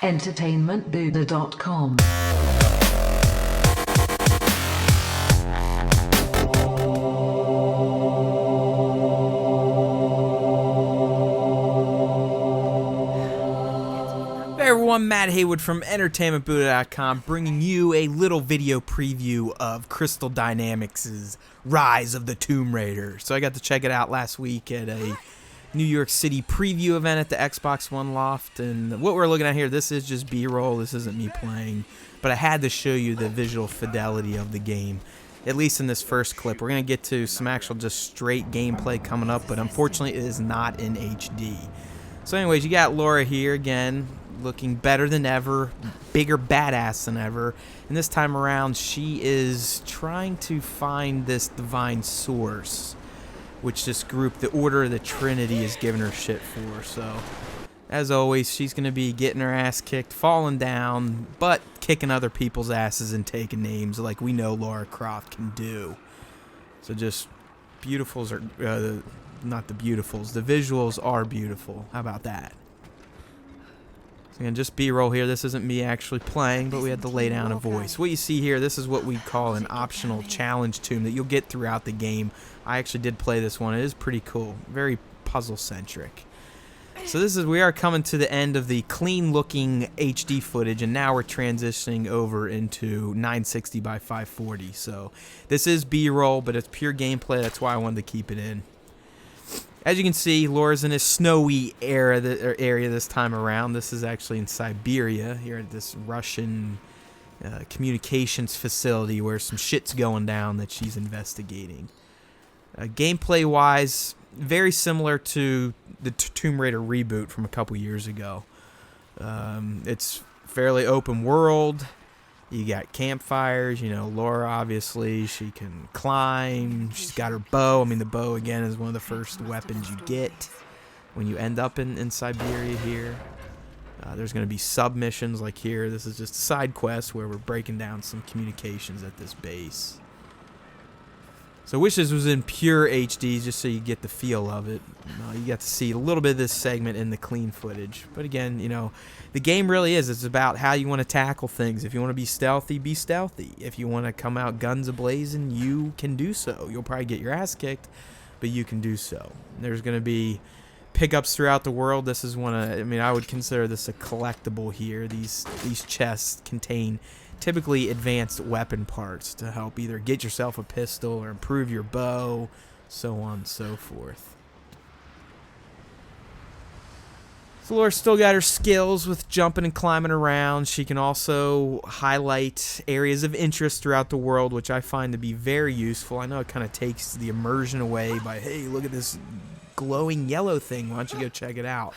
entertainmentbuddha.com. Hey everyone, Matt Heywood from entertainmentbuddha.com bringing you a little video preview of Crystal Dynamics' Rise of the Tomb Raider. So I got to check it out last week at a New York City preview event at the Xbox One Loft, and what we're looking at here, this is just B-roll, this isn't me playing, but I had to show you the visual fidelity of the game, at least in this first clip. We're going to get to some actual just straight gameplay coming up, but unfortunately it is not in HD. So anyways, you got Laura here again, looking better than ever, bigger badass than ever, and this time around she is trying to find this divine source, which this group, the Order of the Trinity, is giving her shit for. So, as always, she's going to be getting her ass kicked, falling down, but kicking other people's asses and taking names like we know Lara Croft can do. So just, beautifuls are, not the beautifuls, the visuals are beautiful. How about that? So again, just B-roll here. This isn't me actually playing, but we had to lay down a voice. What you see here, this is what we call an optional challenge tomb that you'll get throughout the game. I actually did play this one. It is pretty cool. Very puzzle-centric. So this is, we are coming to the end of the clean-looking HD footage, and now we're transitioning over into 960 by 540. So this is B-roll, but it's pure gameplay. That's why I wanted to keep it in. As you can see, Laura's in a snowy area this time around. This is actually in Siberia, here at this Russian communications facility where some shit's going down that she's investigating. Gameplay-wise, very similar to the Tomb Raider reboot from a couple years ago. It's fairly open world. You got campfires, you know, Laura obviously, she can climb, she's got her bow. I mean, the bow, again, is one of the first weapons you get when you end up in Siberia here. There's going to be submissions like here. This is just a side quest where we're breaking down some communications at this base. So I wish this was in pure HD just so you get the feel of it. You get to see a little bit of this segment in the clean footage. But again, you know, the game really is. It's about how you want to tackle things. If you want to be stealthy, be stealthy. If you want to come out guns a-blazing, you can do so. You'll probably get your ass kicked, but you can do so. There's going to be pickups throughout the world. This is one of, I mean, I would consider this a collectible here. These chests contain typically advanced weapon parts to help either get yourself a pistol or improve your bow, so on and so forth. So Laura's still got her skills with jumping and climbing around. She can also highlight areas of interest throughout the world, which I find to be very useful. I know it kind of takes the immersion away by, hey, look at this glowing yellow thing. Why don't you go check it out?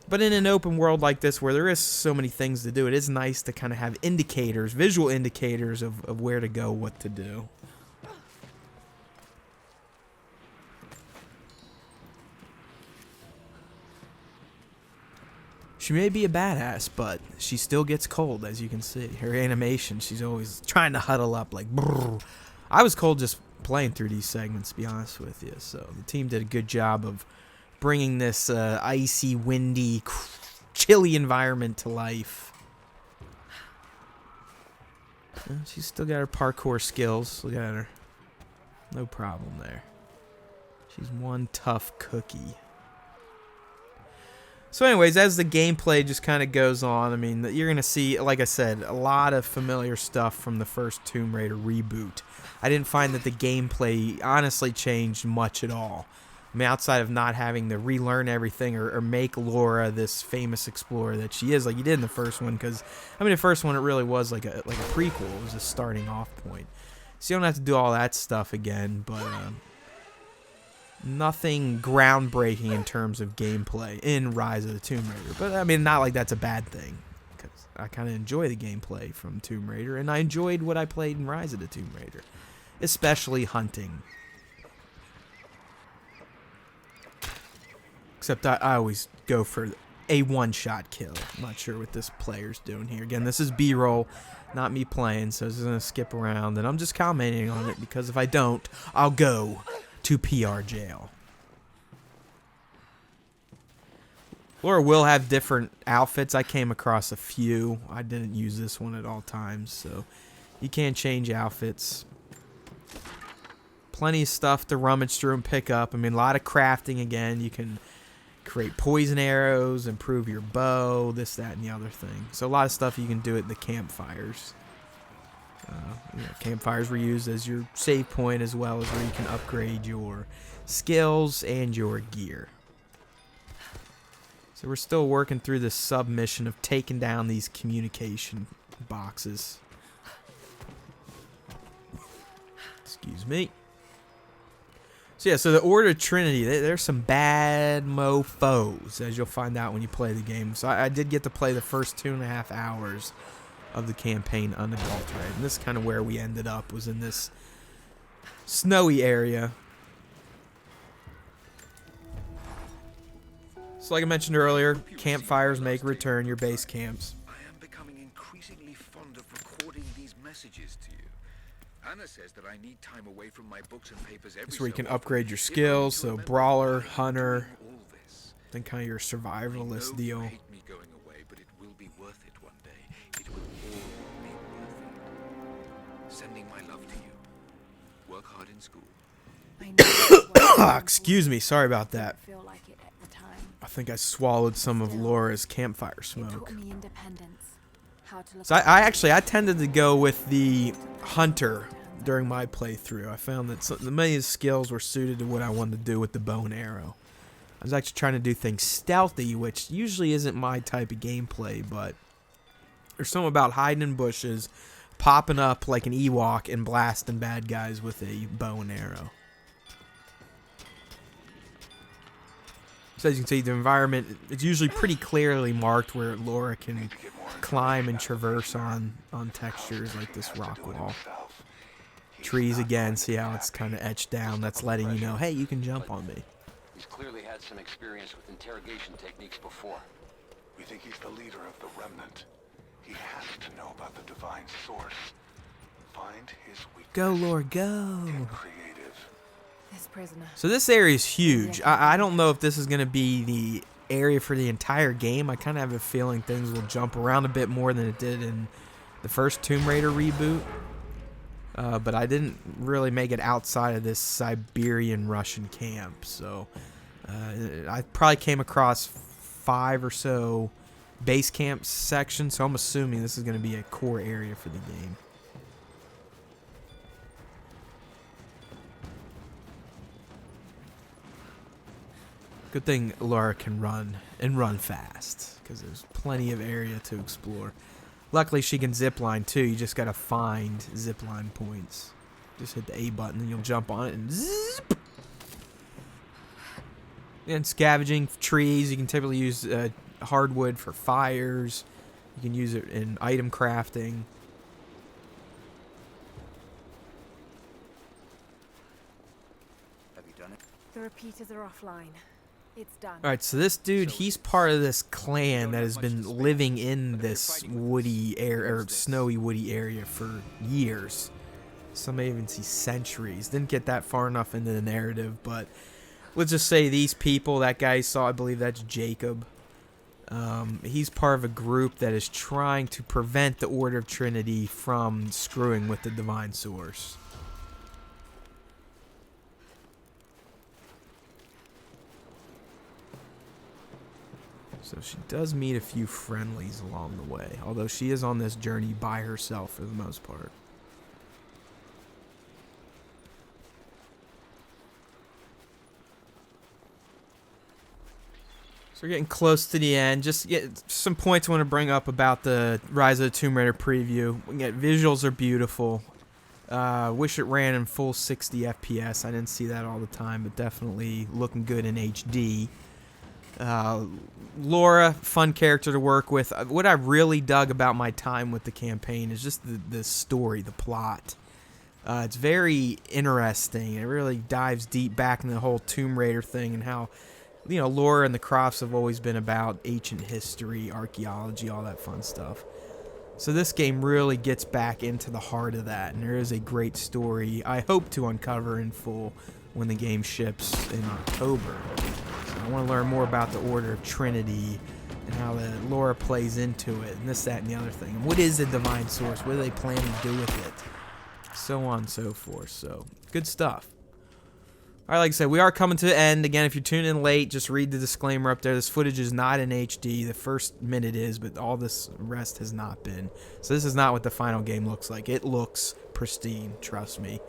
But in an open world like this where there is so many things to do, it is nice to kind of have indicators, visual indicators of where to go, what to do. She may be a badass, but she still gets cold, as you can see. Her animation, she's always trying to huddle up like brrr. I was cold just playing through these segments, to be honest with you. So the team did a good job of bringing this icy, windy, chilly environment to life. She's still got her parkour skills. Look at her. No problem there. She's one tough cookie. So anyways, as the gameplay just kind of goes on, I mean, you're going to see, like I said, a lot of familiar stuff from the first Tomb Raider reboot. I didn't find that the gameplay honestly changed much at all. I mean, outside of not having to relearn everything or make Laura this famous explorer that she is, like you did in the first one. Because I mean, the first one it really was like a prequel. It was a starting off point, so you don't have to do all that stuff again. But nothing groundbreaking in terms of gameplay in Rise of the Tomb Raider. But I mean, not like that's a bad thing, because I kind of enjoy the gameplay from Tomb Raider, and I enjoyed what I played in Rise of the Tomb Raider, especially hunting. Except I always go for a one-shot kill. I'm not sure what this player's doing here. Again, this is B-roll, not me playing, so I'm just going to skip around. And I'm just commenting on it, because if I don't, I'll go to PR jail. Laura will have different outfits. I came across a few. I didn't use this one at all times, so you can change outfits. Plenty of stuff to rummage through and pick up. I mean, a lot of crafting again. You can create poison arrows, improve your bow, this, that, and the other thing. So a lot of stuff you can do at the campfires. Campfires were used as your save point as well as where you can upgrade your skills and your gear. So we're still working through this submission of taking down these communication boxes. Excuse me. So yeah, so the Order of Trinity, there's some bad mofos, as you'll find out when you play the game. So I did get to play the first 2.5 hours of the campaign unadulterated. And this is kind of where we ended up, was in this snowy area. So like I mentioned earlier, campfires make a return, your base camps. I am becoming increasingly fond of recording these messages to you. Anna says that I need time away from my books and papers every This is where you can so often. upgrade your If skills, I so remember brawler, why I'm hunter, doing all this. then kind of your survivalist I know deal. you hate me going away, but it will be worth it one day. It will all be worth it. Sending my love to you. Work hard in school. I know Excuse me, sorry about that. feel like it at the time. I think I swallowed some of Laura's campfire It smoke. taught me independence. How to look So I tended to go with the hunter during my playthrough. I found that many of the skills were suited to what I wanted to do with the bow and arrow. I was actually trying to do things stealthy, which usually isn't my type of gameplay, but there's something about hiding in bushes, popping up like an Ewok, and blasting bad guys with a bow and arrow. So as you can see, the environment, it's usually pretty clearly marked where Laura can climb and traverse on textures like this rock wall. Trees again, see how it's kind of etched down. That's letting you know, hey, you can jump on me. He's clearly had some experience with interrogation techniques before. We think he's the leader of the Remnant. He has to know about the divine source. Find his weakness. Go, Laura, go. Get creative. this prisoner. So this area is huge. I don't know if this is going to be the area for the entire game. I kind of have a feeling things will jump around a bit more than it did in the first Tomb Raider reboot. But I didn't really make it outside of this Siberian Russian camp. So I probably came across 5 or so base camp sections. So I'm assuming this is going to be a core area for the game. Good thing Laura can run, and run fast, because there's plenty of area to explore. Luckily, she can zipline too. You just gotta find zipline points. Just hit the A button, and you'll jump on it, and zip! And scavenging trees, you can typically use hardwood for fires. You can use it in item crafting. Have you done it? The repeaters are offline. It's done. Alright, so this dude, he's part of this clan that has been living in this woody area, or snowy woody area for years. Some may even see centuries. Didn't get that far enough into the narrative, but let's just say these people, that guy you saw, I believe that's Jacob. He's part of a group that is trying to prevent the Order of Trinity from screwing with the divine source. So she does meet a few friendlies along the way, although she is on this journey by herself for the most part. So we're getting close to the end. Just get some points I want to bring up about the Rise of the Tomb Raider preview. Visuals are beautiful. Wish it ran in full 60 FPS. I didn't see that all the time, but definitely looking good in HD. Laura, fun character to work with. What I really dug about my time with the campaign is just the story, the plot. It's very interesting. It really dives deep back into the whole Tomb Raider thing and how, you know, Laura and the Crofts have always been about ancient history, archaeology, all that fun stuff. So this game really gets back into the heart of that, and there is a great story I hope to uncover in full when the game ships in October. So I want to learn more about the Order of Trinity and how the lore plays into it, and this, that, and the other thing. And what is the divine source? What do they plan to do with it? So on and so forth. So, good stuff. Alright, like I said, we are coming to the end. Again, if you're tuning in late, just read the disclaimer up there. This footage is not in HD. The first minute is, but all this rest has not been. So this is not what the final game looks like. It looks pristine, trust me.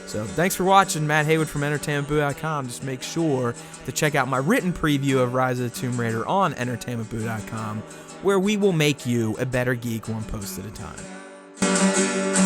So thanks for watching. Matt Heywood from EntertainmentBoo.com. Just make sure to check out my written preview of Rise of the Tomb Raider on EntertainmentBoo.com, where we will make you a better geek one post at a time.